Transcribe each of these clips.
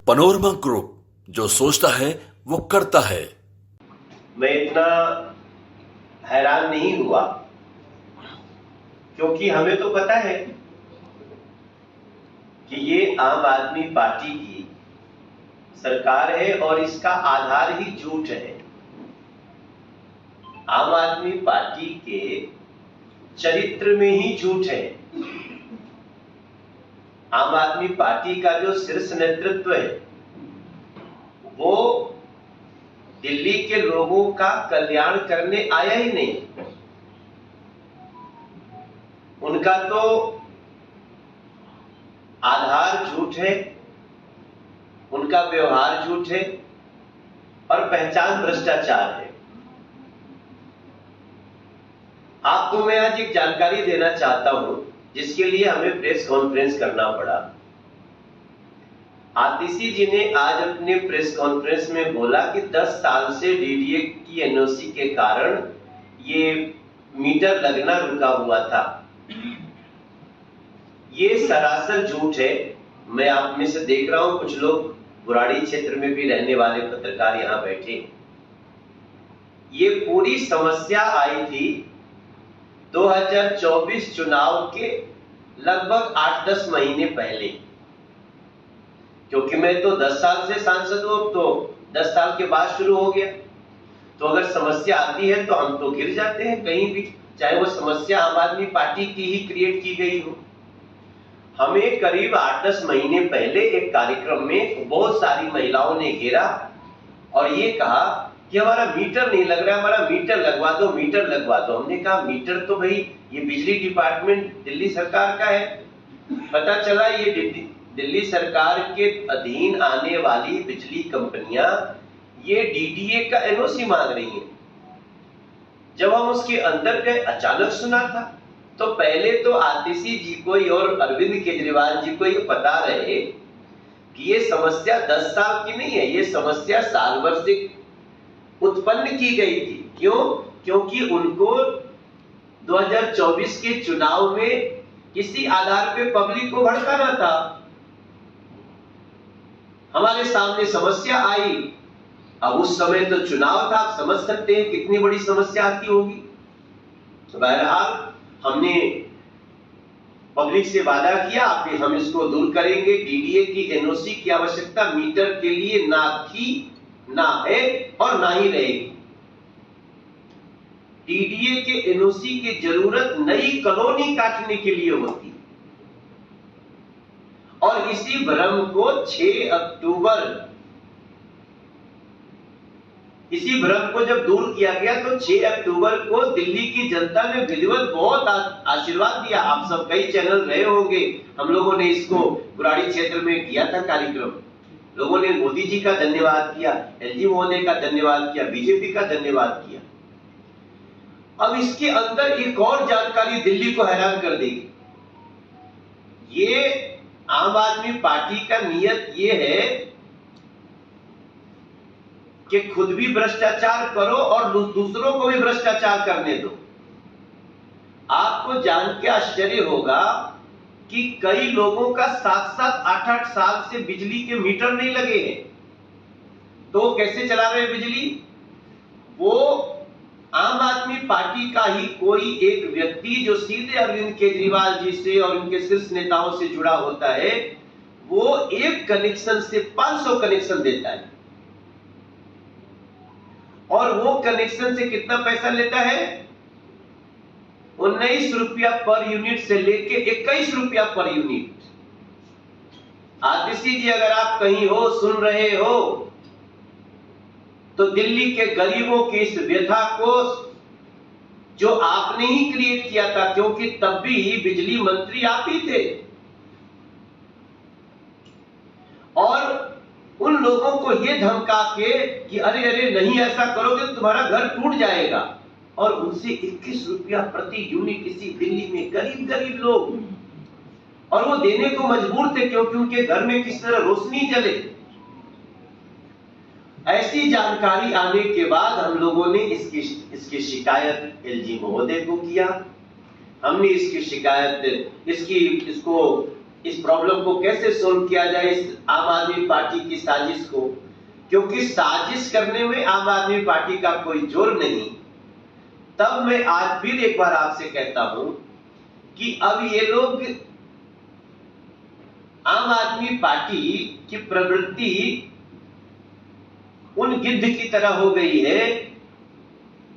Panorama group, जो सोचता है वो करता है। मैं इतना हैरान नहीं हुआ क्योंकि हमें तो पता है कि ये आम आदमी पार्टी की सरकार है और इसका आधार ही झूठ है। आम आदमी पार्टी के चरित्र में ही झूठ है। आम आदमी पार्टी का जो शीर्ष नेतृत्व है वो दिल्ली के लोगों का कल्याण करने आया ही नहीं। उनका तो आधार झूठ है, उनका व्यवहार झूठ है और पहचान भ्रष्टाचार है। आपको मैं आज एक जानकारी देना चाहता हूं जिसके लिए हमें प्रेस कॉन्फ्रेंस करना पड़ा। आतिशी जी ने आज अपने प्रेस कॉन्फ्रेंस में बोला कि 10 साल से डीडीए की एनओसी के कारण ये मीटर लगना रुका हुआ था। ये सरासर झूठ है। मैं आप में से देख रहा हूं कुछ लोग बुराड़ी क्षेत्र में भी रहने वाले पत्रकार यहां बैठे। ये पूरी समस्या आई थी 2024 चुनाव के लगभग 8-10 महीने पहले, क्योंकि मैं तो 10 साल से सांसद हूं, तो 10 साल के बाद शुरू हो गया। तो अगर समस्या आती है तो हम तो गिर जाते हैं कहीं भी, चाहे वो समस्या आम आदमी पार्टी की ही क्रिएट की गई हो। हमें करीब 8-10 महीने पहले एक कार्यक्रम में बहुत सारी महिलाओं ने घेरा और ये कहा कि हमारा मीटर नहीं लग रहा है, हमारा मीटर लगवा दो, मीटर लगवा दो। हमने कहा मीटर तो भाई ये बिजली डिपार्टमेंट दिल्ली सरकार का है। पता चला ये दिल्ली सरकार के अधीन आने वाली बिजली कंपनियां ये डीडीए का एनओसी मांग रही हैं। जब हम उसके अंदर गए अचानक सुना था तो पहले तो आतिशी जी को और अरविंद केजरीवाल जी को ये पता रहे कि ये समस्या 10 साल की नहीं है, ये समस्या साल भर से उत्पन्न की गई थी। क्यों? क्योंकि उनको 2024 के चुनाव में किसी आधार पे पब्लिक को भड़काना था। हमारे सामने समस्या आई। अब उस समय तो चुनाव था, आप समझ सकते हैं कितनी बड़ी समस्या आती होगी। तो बहरहाल हमने पब्लिक से वादा किया कि हम इसको दूर करेंगे। डीडीए की एनओसी की आवश्यकता मीटर के लिए ना थी, ना है और ना ही रहेगी। डीडीए के एनओसी की जरूरत नई कॉलोनी काटने के लिए होती है। और इसी भ्रम को 6 अक्टूबर इसी भ्रम को जब दूर किया गया तो 6 अक्टूबर को दिल्ली की जनता ने विधिवत बहुत आशीर्वाद दिया। आप सब कई चैनल रहे होंगे, हम लोगों ने इसको बुराड़ी क्षेत्र में किया था कार्यक्रम। लोगों ने मोदी जी का धन्यवाद किया, एलजी महोदय का धन्यवाद किया, बीजेपी का धन्यवाद किया। अब इसके अंदर एक और जानकारी दिल्ली को हैरान कर देगी। ये आम आदमी पार्टी का नियत ये है कि खुद भी भ्रष्टाचार करो और दूसरों को भी भ्रष्टाचार करने दो। आपको जान के आश्चर्य होगा कि कई लोगों का 7-7, 8-8 साल से बिजली के मीटर नहीं लगे हैं। तो वो कैसे चला रहे बिजली? वो आम आदमी पार्टी का ही कोई एक व्यक्ति जो सीधे अरविंद केजरीवाल जी से और उनके शीर्ष नेताओं से जुड़ा होता है, वो एक कनेक्शन से 500 कनेक्शन देता है। और वो कनेक्शन से कितना पैसा लेता है? 19 रुपया पर यूनिट से लेके 21 रुपया पर यूनिट। आतिशी जी, अगर आप कहीं हो, सुन रहे हो, तो दिल्ली के गरीबों की इस व्यथा को जो आपने ही क्रिएट किया था, क्योंकि तब भी बिजली मंत्री आप ही थे, और उन लोगों को ये धमका के कि अरे अरे नहीं ऐसा करोगे तो तुम्हारा घर टूट जाएगा, और उनसे 21 रुपया प्रति यूनिट किसी दिल्ली में गरीब लोग, और वो देने को मजबूर थे क्योंकि उनके घर में किस तरह रोशनी जले। ऐसी जानकारी आने के बाद हम लोगों ने इसकी शिकायत एलजी महोदय को किया। हमने इसकी शिकायत इसको इस प्रॉब्लम को कैसे सोल्व किया जाए, इस आम आदमी पार्टी की साजिश को, क्योंकि साजिश करने में आम आदमी पार्टी का कोई जोर नहीं। तब मैं आज फिर एक बार आपसे कहता हूं कि अब ये लोग, आम आदमी पार्टी की प्रवृत्ति उन गिद्ध की तरह हो गई है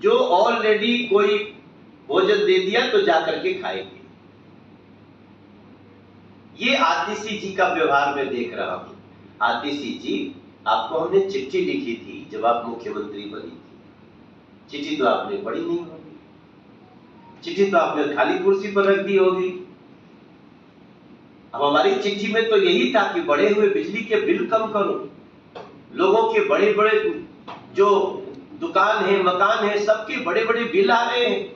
जो ऑलरेडी कोई भोजन दे दिया तो जाकर के खाएंगे। ये आतिशी जी का व्यवहार मैं देख रहा हूं। आतिशी जी, आपको हमने चिट्ठी लिखी थी जब आप मुख्यमंत्री बनी थी। चिट्ठी तो आपने पढ़ी नहीं होगी, चिट्ठी तो आपने खाली कुर्सी पर रख दी होगी। अब हमारी चिट्ठी में तो यही था कि बढ़े हुए बिजली के बिल कम करो, लोगों के बड़े बड़े जो दुकान है, मकान है, सबके बड़े बड़े बिल आ रहे हैं।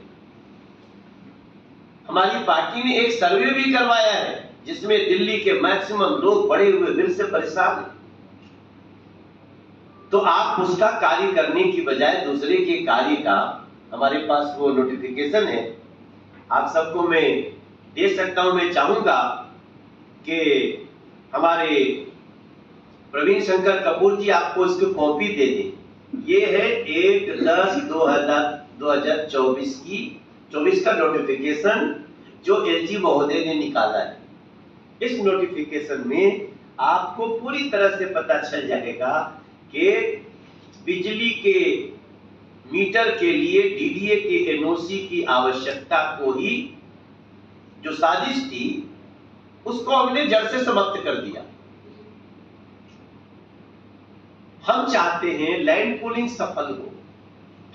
हमारी पार्टी ने एक सर्वे भी करवाया है जिसमें दिल्ली के मैक्सिमम लोग बढ़े हुए बिल से परेशान हैं। तो आप उसका कार्य करने की बजाय दूसरे के कार्य का, हमारे पास वो नोटिफिकेशन है, आप सबको मैं दे सकता हूं। मैं चाहूंगा कि हमारे प्रवीण शंकर कपूर जी आपको इसकी कॉपी दे दें। ये है 1/10/2024 का नोटिफिकेशन जो एलजी महोदय ने निकाला है। इस नोटिफिकेशन में आपको पूरी तरह से पता चल जाएगा कि बिजली के मीटर के लिए डीडीए के एनओसी की आवश्यकता को ही, जो साजिश थी, उसको हमने जड़ से समाप्त कर दिया। हम चाहते हैं लैंड पूलिंग सफल हो,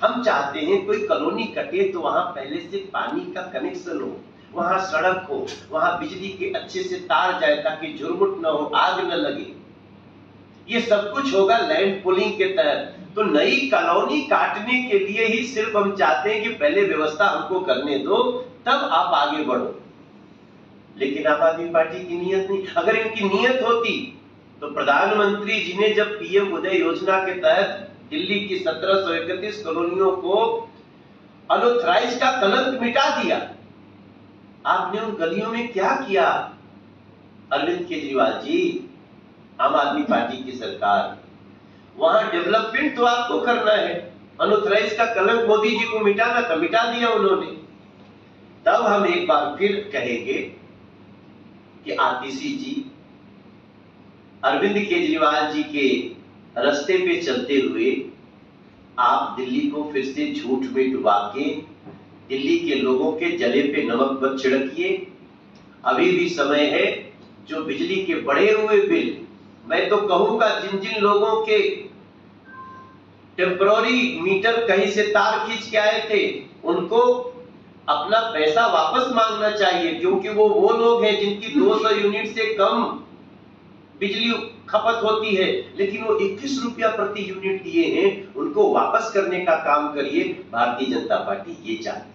हम चाहते हैं कोई कॉलोनी कटे तो वहां पहले से पानी का कनेक्शन हो, वहां सड़क हो, वहां बिजली के अच्छे से तार जाए ताकि झुरमुट न हो, आग न लगे। ये सब कुछ होगा लैंड पूलिंग के तहत। तो नई कॉलोनी काटने के लिए ही सिर्फ हम चाहते हैं कि पहले व्यवस्था हमको करने दो, तब आप आगे बढ़ो। लेकिन आम आदमी पार्टी की नीयत नहीं। अगर इनकी नीयत होती तो प्रधानमंत्री जी ने जब पीएम उदय योजना के तहत दिल्ली की 1731 कॉलोनियों को अनऑथराइज्ड का कलंक मिटा दिया, आपने उन गलियों में क्या किया? अरविंद केजरीवाल जी, आम आदमी पार्टी की सरकार, वहां डेवलपमेंट तो आपको करना है, अनऑथराइज्ड का कलंक मोदी जी को मिटाना था, मिटा दिया उन्होंने। तब हम एक बार फिर कहेंगे कि आतिशी जी, अरविंद केजरीवाल जी के रास्ते पे चलते हुए आप दिल्ली को फिर से झूठ में डुबा के दिल्ली के लोगों के जले पे नमक मत छिड़किए। अभी भी समय है। जो बिजली के बढ़े हुए बिल, मैं तो कहूंगा जिन जिन लोगों के टेम्पररी मीटर कहीं से तार खींच के आए थे, उनको अपना पैसा वापस मांगना चाहिए, क्योंकि वो लोग हैं जिनकी 200 यूनिट से कम बिजली खपत होती है, लेकिन वो 21 रुपया प्रति यूनिट दिए हैं। उनको वापस करने का काम करिए। भारतीय जनता पार्टी ये चाहती है।